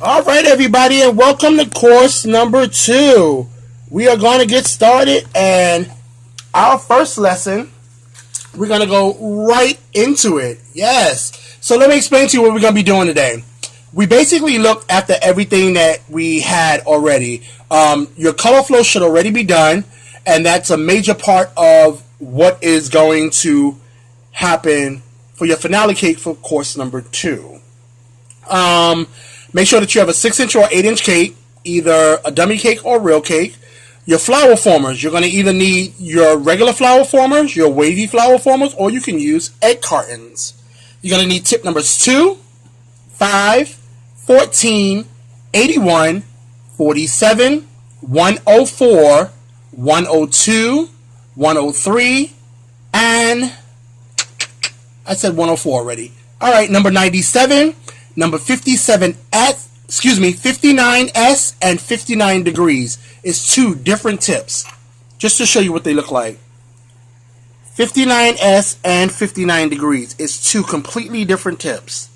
All right, everybody, and welcome to course number 2. We are going to get started, and our first lesson, we're going to go right into it. Yes. So let me explain to you what we're going to be doing today. We basically looked after everything that we had already. Your color flow should already be done, and that's a major part of what is going to happen for your finale cake for course number 2. Make sure that you have a 6-inch or 8-inch cake, either a dummy cake or real cake. Your flour formers, you're going to either need your regular flour formers, your wavy flour formers, or you can use egg cartons. You're going to need tip numbers 2, 5, 14, 81, 47, 104, 102, 103, and I said 104 already. Alright, number 97, number 57S, 59S and 59 degrees is 2 different tips. Just to show you what they look like. 59S and 59 degrees is 2 completely different tips.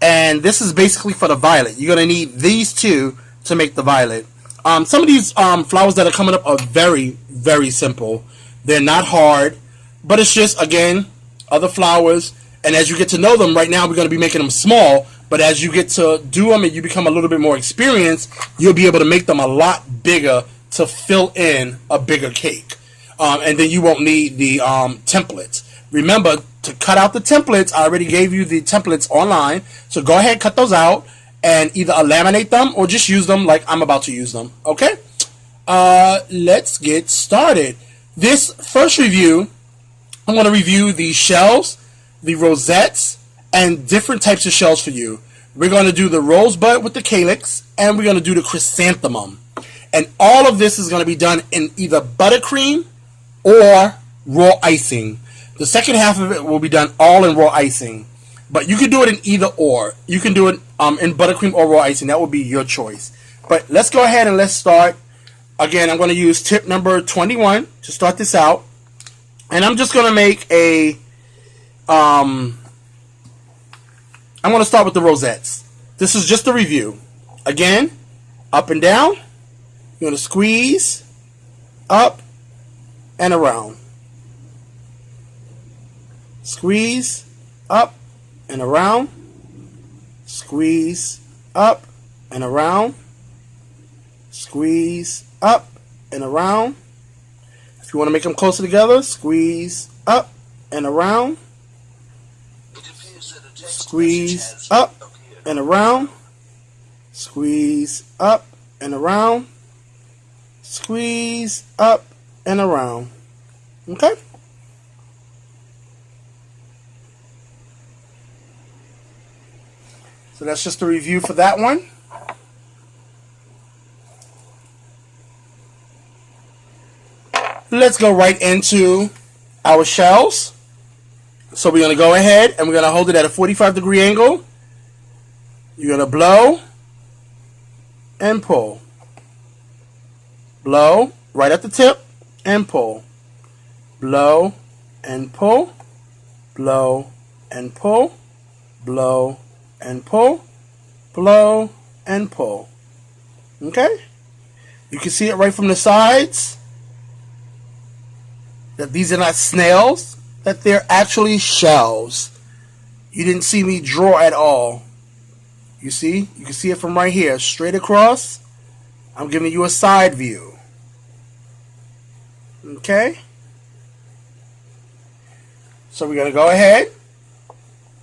And this is basically for the violet. You're going to need these 2 to make the violet. Some of these flowers that are coming up are very, very simple. They're not hard, but it's just, again, other flowers. And as you get to know them, right now we're going to be making them small, but as you get to do them and you become a little bit more experienced, you'll be able to make them a lot bigger to fill in a bigger cake. And then you won't need the templates. Remember to cut out the templates. I already gave you the templates online, so go ahead, cut those out, and either laminate them or just use them like I'm about to use them. Okay? Let's get started. This first review, I'm going to review the shells, the rosettes, and different types of shells for you. We're going to do the rosebud with the calyx, and we're going to do the chrysanthemum. And all of this is going to be done in either buttercream or raw icing. The second half of it will be done all in raw icing. But you can do it in either or. You can do it in buttercream or raw icing. That will be your choice. But let's go ahead and let's start. Again, I'm going to use tip number 21 to start this out. And I'm just going to make a... I'm going to start with the rosettes. This is just a review. Again, up and down. You're going to squeeze, up, and around. Squeeze, up, and around. Squeeze, up, and around. Squeeze, up, and around. If you want to make them closer together, squeeze, up, and around. Squeeze up and around. Squeeze up and around. Squeeze up and around. Okay? So that's just a review for that one. Let's go right into our shells. So we're going to go ahead and we're going to hold it at a 45-degree angle. You're going to blow and pull. Blow right at the tip and pull. Blow and pull. Blow and pull. Blow and pull. Blow and pull. Okay? You can see it right from the sides that these are not snails, that they're actually shells. You didn't see me draw at all. You see? You can see it from right here, straight across. I'm giving you a side view. Okay? So we're going to go ahead.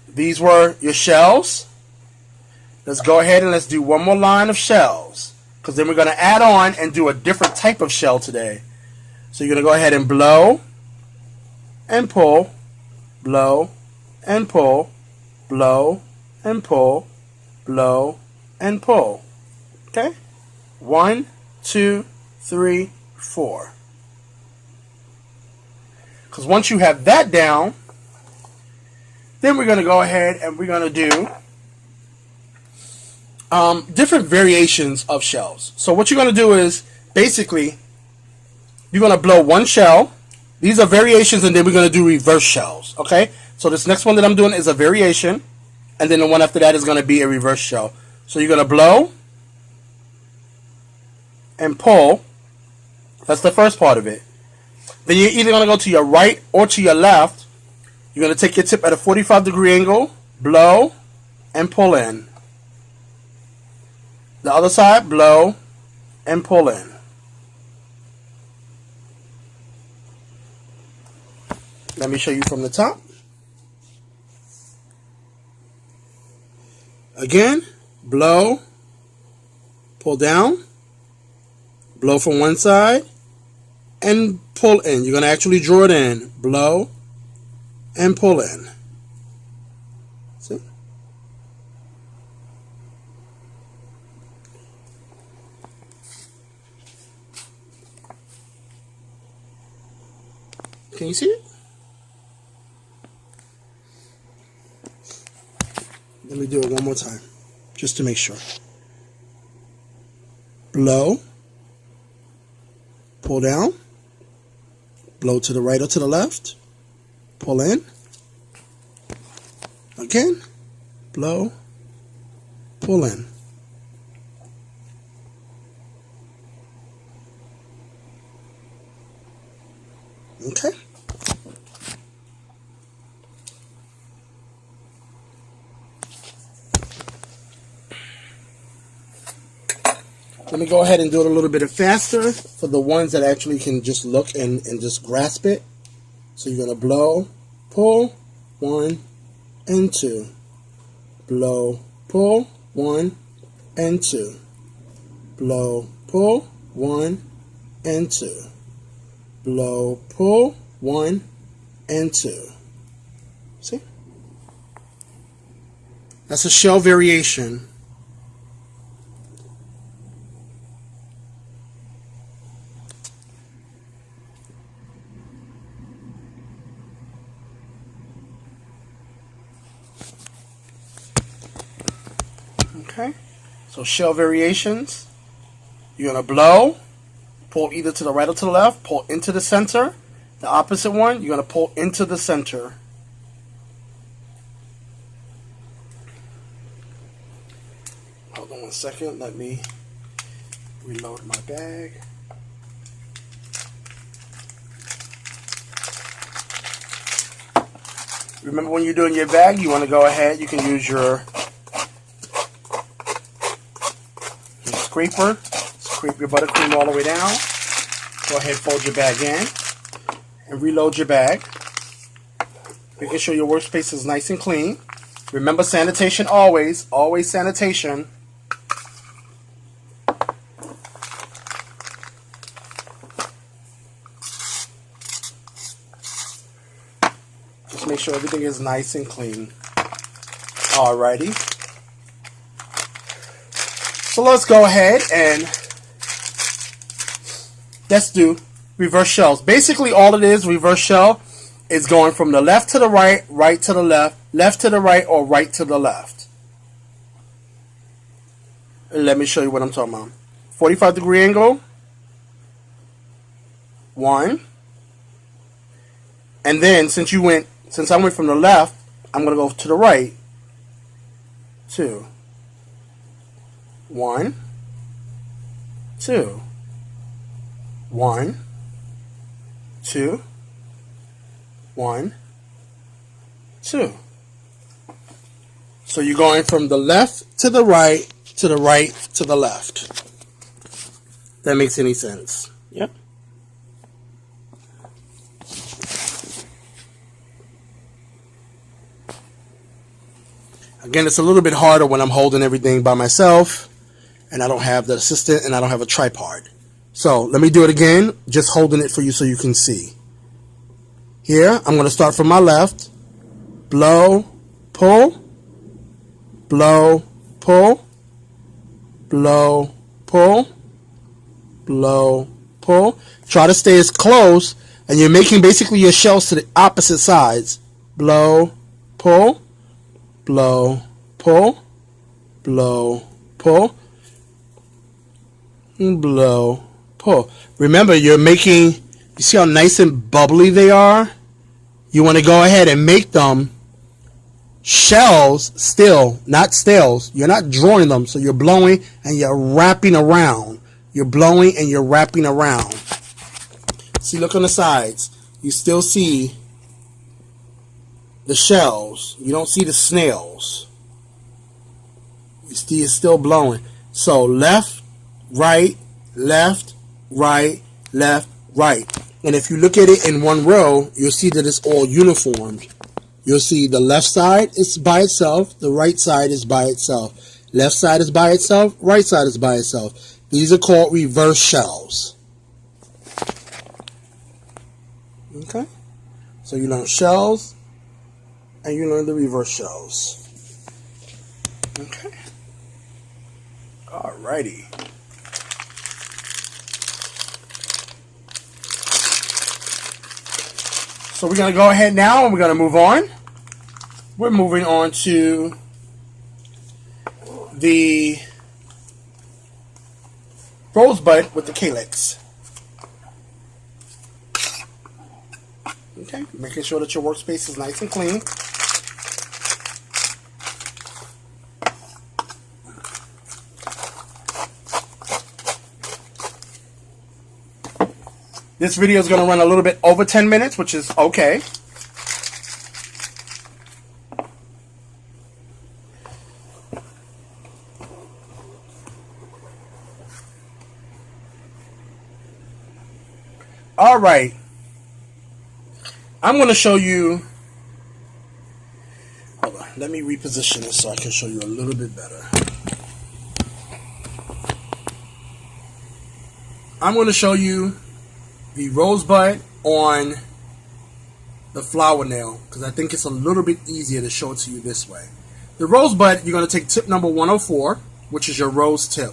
These were your shells. Let's go ahead and let's do one more line of shells, because then we're going to add on and do a different type of shell today. So you're going to go ahead and blow and pull, blow and pull, blow and pull, blow and pull. Okay? 1, 2, 3, 4. Because once you have that down, then we're going to go ahead and we're going to do different variations of shells. So what you're going to do is basically you're going to blow one shell. These are variations, and then we're going to do reverse shells. Okay? So this next one that I'm doing is a variation, and then the one after that is going to be a reverse shell. So you're going to blow and pull. That's the first part of it. Then you're either going to go to your right or to your left. You're going to take your tip at a 45-degree angle, blow, and pull in. The other side, blow, and pull in. Let me show you from the top. Again, blow, pull down, blow from one side, and pull in. You're going to actually draw it in. Blow and pull in. See? Can you see it? Let me do it one more time, just to make sure. Blow, pull down, blow to the right or to the left, pull in, again, blow, pull in. Okay. Let me go ahead and do it a little bit faster for the ones that actually can just look and just grasp it. So you're going to blow, pull, 1 and 2. Blow, pull, 1 and 2. Blow, pull, 1 and 2. Blow, pull, 1 and 2. See? That's a shell variation. Okay, so shell variations. You're going to blow, pull either to the right or to the left, pull into the center. The opposite one, you're going to pull into the center. Hold on one second, let me reload my bag. Remember, when you're doing your bag, you want to go ahead, you can use your scraper, scrape your buttercream all the way down. Go ahead, fold your bag in, and reload your bag. Making sure your workspace is nice and clean. Remember, sanitation always, always sanitation. Just make sure everything is nice and clean. Alrighty. So let's go ahead and let's do reverse shells. Basically, all it is, reverse shell, is going from the left to the right, right to the left to the right, or right to the left. Let me show you what I'm talking about. 45-degree angle, 1, and then since I went from the left, I'm going to go to the right, 2. 1, 2, 1, 2, 1, 2. So you're going from the left to the right to the right to the left. That makes any sense? Yep. Again, it's a little bit harder when I'm holding everything by myself and I don't have the assistant and I don't have a tripod. So let me do it again, just holding it for you so you can see. Here, I'm going to start from my left. Blow, pull, blow, pull, blow, pull, blow, pull. Try to stay as close, and you're making basically your shells to the opposite sides. Blow, pull, blow, pull, blow, pull, blow, pull. Remember, you're making, you see how nice and bubbly they are? You want to go ahead and make them shells still, not stales. You're not drawing them, so you're blowing and you're wrapping around. You're blowing and you're wrapping around. See, look on the sides. You still see the shells. You don't see the snails. You see it's still blowing. So left, right, left, right, left, right. And if you look at it in one row, you'll see that it's all uniformed. You'll see the left side is by itself, the right side is by itself. Left side is by itself, right side is by itself. These are called reverse shells. Okay? So you learn shells, and you learn the reverse shells. Okay? Alrighty. So we're going to go ahead now and we're going to move on. We're moving on to the rosebud with the calyx. Okay, making sure that your workspace is nice and clean. This video is going to run a little bit over 10 minutes, which is okay. All right. I'm going to show you. Hold on. Let me reposition this so I can show you a little bit better. I'm going to show you the rosebud on the flower nail because I think it's a little bit easier to show it to you this way. The rosebud, you're going to take tip number 104, which is your rose tip.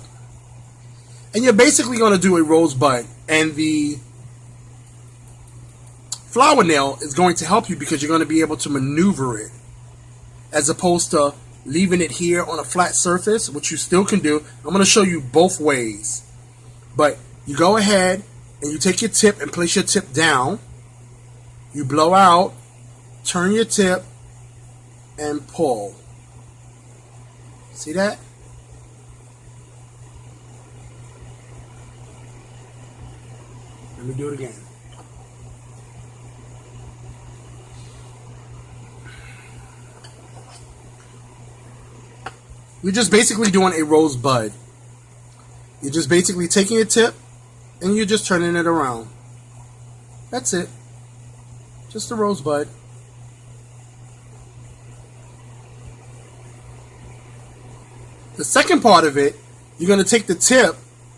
And you're basically going to do a rosebud, and the flower nail is going to help you because you're going to be able to maneuver it as opposed to leaving it here on a flat surface, which you still can do. I'm going to show you both ways. But you go ahead and you take your tip and place your tip down. You blow out, turn your tip, and pull. See that? Let me do it again. You're just basically doing a rosebud. You're just basically taking your tip and you're just turning it around. That's it. Just a rosebud. The second part of it, you're going to take the tip,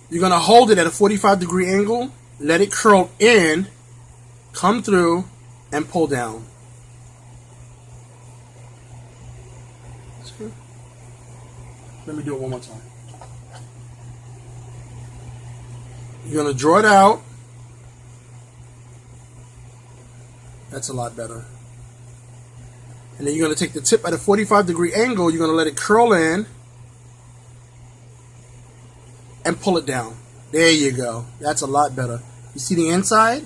you're going to hold it at a 45-degree angle, let it curl in, come through, and pull down. Let me do it one more time. You're going to draw it out. That's a lot better. And then you're going to take the tip at a 45-degree angle. You're going to let it curl in and pull it down. There you go. That's a lot better. You see the inside?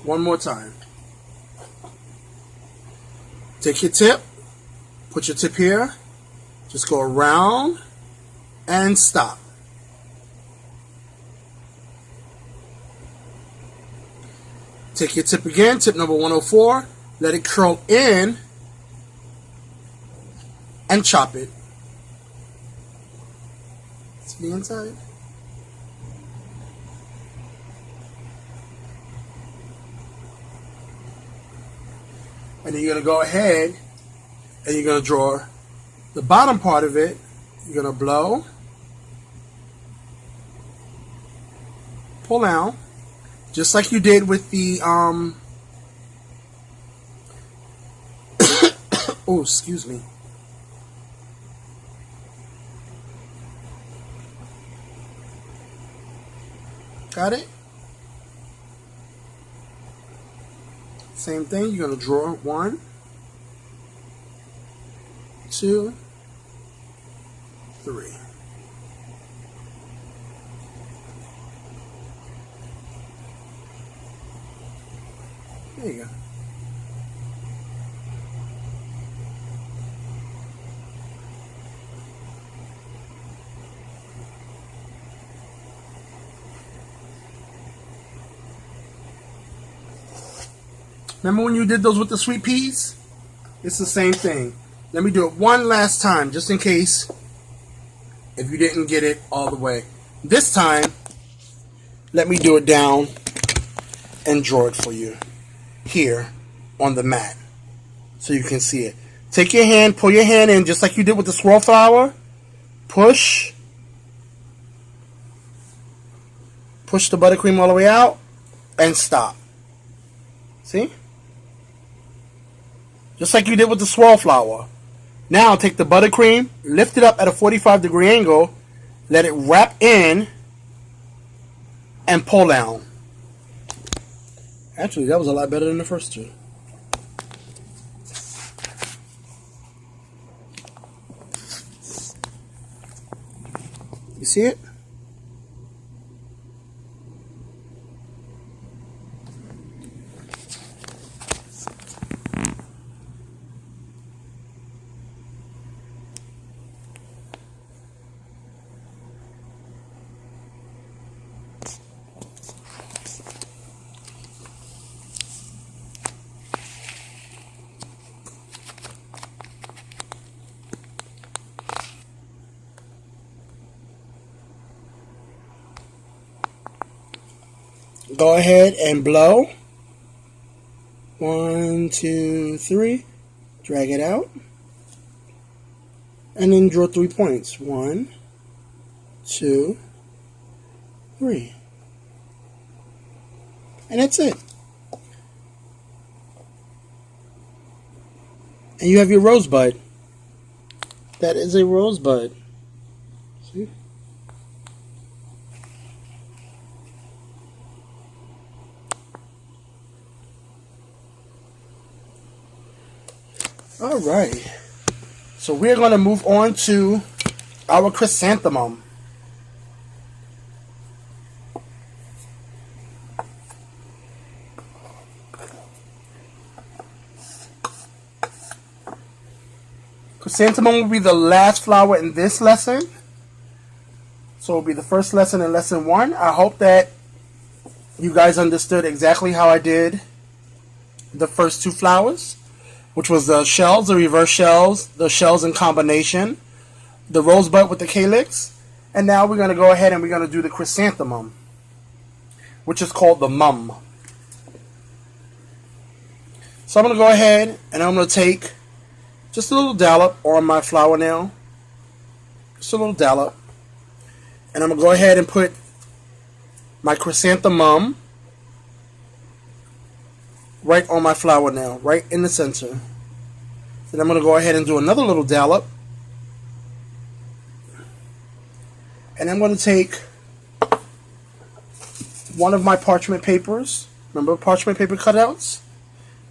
One more time. Take your tip, put your tip here, just go around and stop. Take your tip again, tip number 104, let it curl in and chop it. See the inside? And then you're going to go ahead and you're going to draw the bottom part of it. You're going to blow, pull out, just like you did with the, oh, excuse me. Got it? Same thing, you're going to draw 1, 2, 3. There you go. Remember when you did those with the sweet peas? It's the same thing. Let me do it one last time, just in case if you didn't get it all the way. This time, let me do it down and draw it for you here on the mat so you can see it. Take your hand, pull your hand in just like you did with the swirl flower. Push. Push the buttercream all the way out and stop. See? Just like you did with the swirl flower. Now take the buttercream, lift it up at a 45-degree angle, let it wrap in, and pull down. Actually, that was a lot better than the first two. You see it? Go ahead and blow. 1, 2, 3. Drag it out. And then draw 3 points. 1, 2, 3. And that's it. And you have your rosebud. That is a rosebud. See? All right, so we're going to move on to our chrysanthemum. Chrysanthemum will be the last flower in this lesson. So it will be the first lesson in lesson 1. I hope that you guys understood exactly how I did the first 2 flowers, which was the shells, the reverse shells, the shells in combination, the rosebud with the calyx, and now we're going to go ahead and we're going to do the chrysanthemum, which is called the mum. So I'm going to go ahead and I'm going to take just a little dollop on my flower nail, just a little dollop, and I'm going to go ahead and put my chrysanthemum right on my flower nail, right in the center. Then I'm going to go ahead and do another little dollop. And I'm going to take one of my parchment papers. Remember parchment paper cutouts?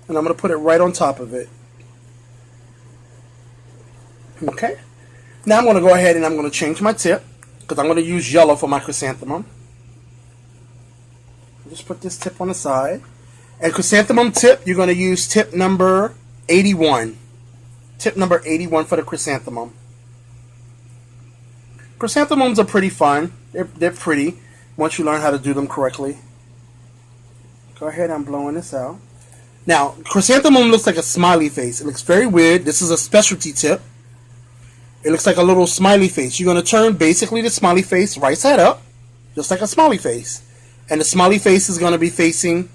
And I'm going to put it right on top of it. Okay. Now I'm going to go ahead and I'm going to change my tip, because I'm going to use yellow for my chrysanthemum. Just put this tip on the side. And chrysanthemum tip, you're going to use tip number 81. Tip number 81 for the chrysanthemum. Chrysanthemums are pretty fun. They're pretty once you learn how to do them correctly. Go ahead, I'm blowing this out. Now, chrysanthemum looks like a smiley face. It looks very weird. This is a specialty tip. It looks like a little smiley face. You're going to turn basically the smiley face right side up, just like a smiley face. And the smiley face is going to be facing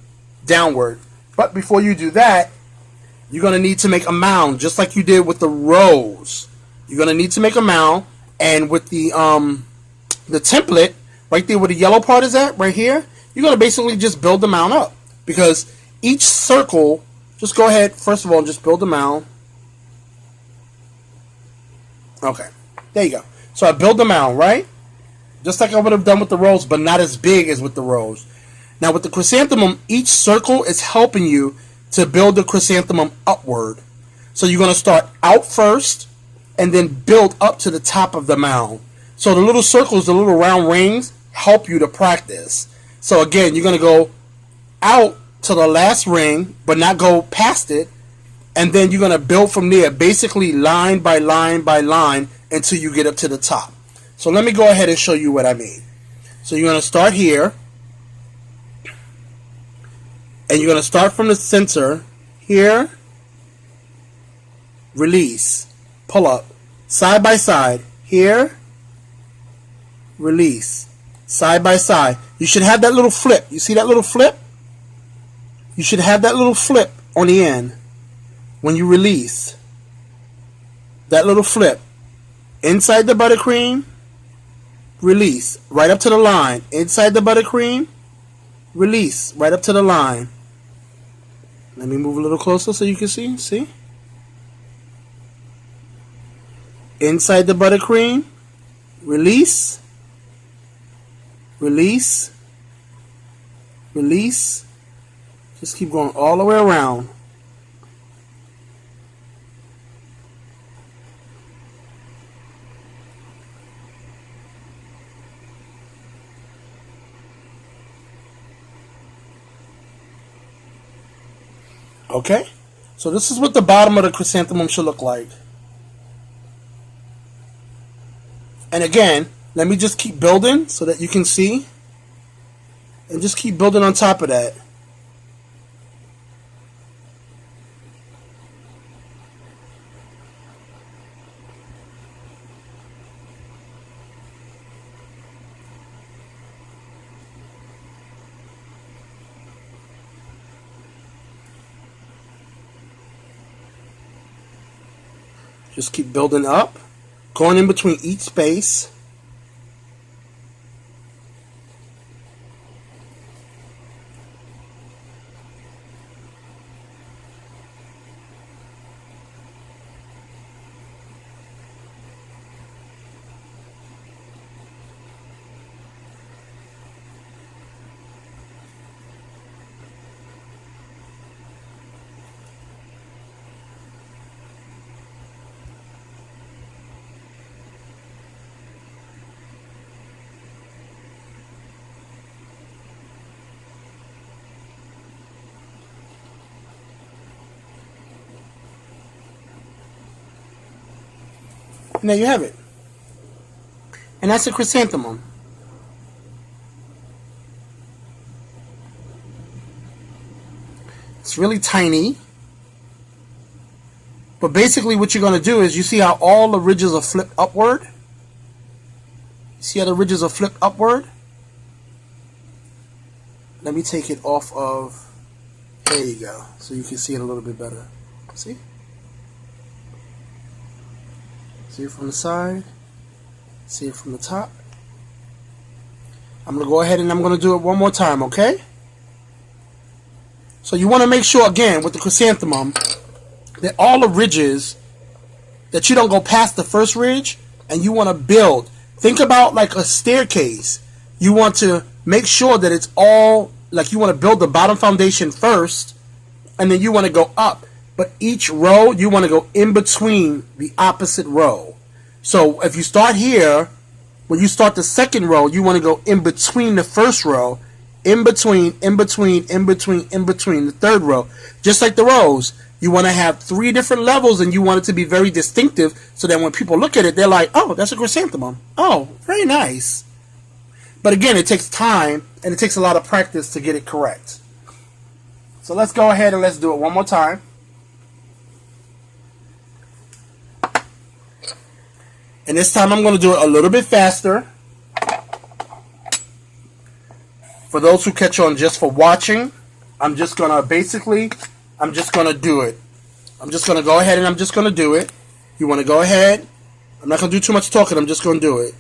downward. But before you do that, you're going to need to make a mound, just like you did with the rose. You're going to need to make a mound, and with the template, right there where the yellow part is at, right here, you're going to basically just build the mound up. Because each circle, just go ahead, first of all, just build the mound. Okay, there you go. So I build the mound, right? Just like I would have done with the rose, but not as big as with the rose. Now with the chrysanthemum, each circle is helping you to build the chrysanthemum upward. So you're going to start out first and then build up to the top of the mound. So the little circles, the little round rings, help you to practice. So again, you're going to go out to the last ring, but not go past it. And then you're going to build from there, basically line by line by line until you get up to the top. So let me go ahead and show you what I mean. So you're going to start here. And you're going to start from the center here. Release. Pull up. Side by side. Here. Release. Side by side. You should have that little flip. You see that little flip? You should have that little flip on the end. When you release, that little flip inside the buttercream, release right up to the line. Inside the buttercream, release right up to the line. Let me move a little closer so you can see. See? Inside the buttercream, release, release, release. Just keep going all the way around. Okay, so this is what the bottom of the chrysanthemum should look like. And again, let me just keep building so that you can see. And just keep building on top of that. Just keep building up, going in between each space. And there you have it. And that's a chrysanthemum. It's really tiny. But basically what you're going to do is, you see how all the ridges are flipped upward? You see how the ridges are flipped upward? Let me take it off of... There you go. So you can see it a little bit better. See? See it from the side. See it from the top. I'm going to go ahead and I'm going to do it one more time, okay? So you want to make sure, again, with the chrysanthemum, that all the ridges, that you don't go past the first ridge, and you want to build. Think about like a staircase. You want to make sure that it's all, like you want to build the bottom foundation first, and then you want to go up. But each row, you want to go in between the opposite row. So if you start here, when you start the second row, you want to go in between the first row, in between, in between, in between, in between the third row. Just like the rows, you want to have 3 different levels, and you want it to be very distinctive, so that when people look at it, they're like, oh, that's a chrysanthemum. Oh, very nice. But again, it takes time, and it takes a lot of practice to get it correct. So let's go ahead and let's do it one more time. And this time I'm going to do it a little bit faster. For those who catch on just for watching, I'm just going to basically, I'm just going to do it. I'm just going to go ahead and I'm just going to do it. You want to go ahead. I'm not going to do too much talking. I'm just going to do it.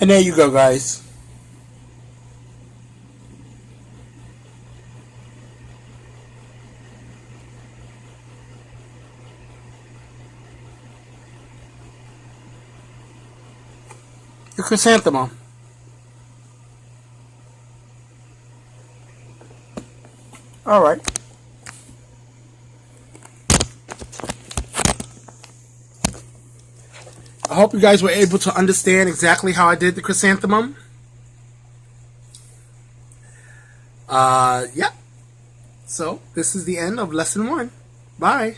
And there you go, guys. Your chrysanthemum. Alright. I hope you guys were able to understand exactly how I did the chrysanthemum. Yeah. So, this is the end of lesson 1. Bye.